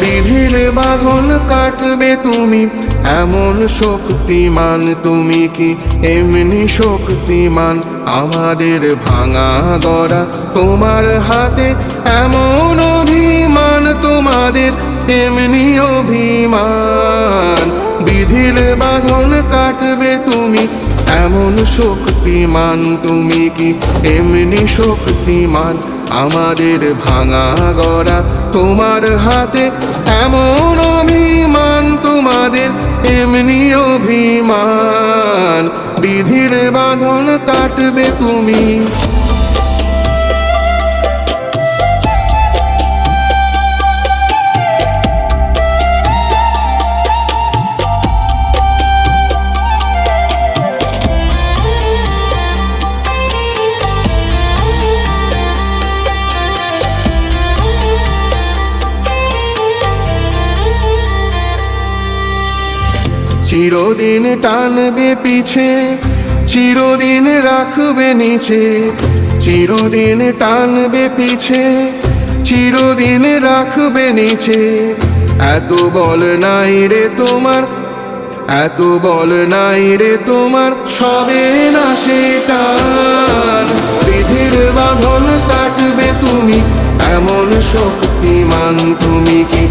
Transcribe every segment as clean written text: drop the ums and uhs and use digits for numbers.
বিধির বাঁধন কাটবে তুমি, এমন শক্তিমান তুমি কি এমনি শক্তিমান? আমাদের ভাঙা গড়া তোমার হাতে, এমন অভিমান তোমাদের এমনি অভিমান। বিধির বাঁধন কাটবে তুমি, এমন শক্তিমান তুমি কি এমনি শক্তিমান? আমাদের ভাঙা গড়া তোমার হাতে, এমন অভিমান তোমাদের এমনি অভিমান। বিধির বাঁধন কাটবে তুমি। চিরদিন টানবে পিছে, চিরদিন রাখবে নিচে। চিরদিন টানবে পিছে, চিরদিন রাখবে নিচে। এত বল নাই রে তোমার, এত বল নাই রে তোমার, সবে না সেটান। বিধির বাঁধন কাটবে তুমি, এমন শক্তিমান তুমি কি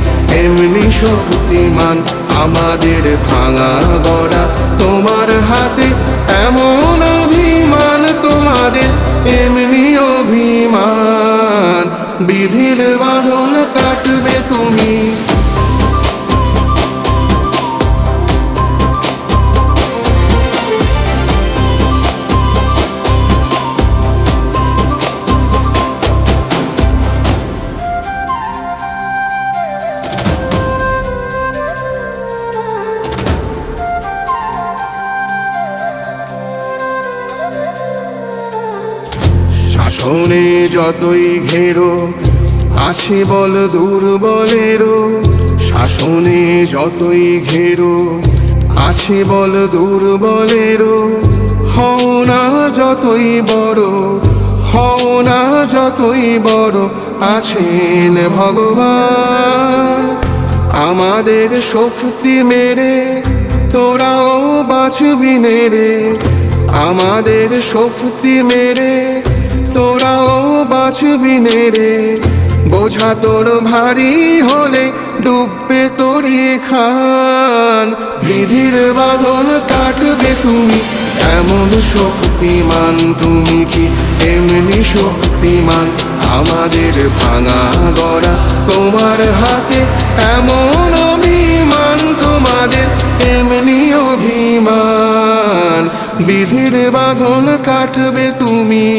এমনি শক্তিমান? আমাদের ভাঙা গড়া তোমার হাতে, এমন অভিমান তোমাদের এমনি অভিমান। বিধির বাঁধন কাটবে তুমি। শাসনে যতই ঘেরো আছে বল দুর্বলেরও, শাসনে যতই ঘেরো আছে বল দুর্বলেরও। হও না যতই বড়, হও না যতই বড়, আছেন ভগবান। আমাদের শক্তি মেরে তোরাও বাঁচবি নেরে, আমাদের শক্তি মেরে তোরাও বাঁচবি নেরে। বোঝা তোর ভারী হলে ডুববে তোরই খান। বিধির বাঁধন কাটবে তুমি, এমন শক্তিমান তুমি কি এমনি শক্তিমান? আমাদের ভাঙা গড়া তোমার হাতে, এমন অভিমান তোমাদের এমনি অভিমান। বিধির বাঁধন কাটবে তুমি।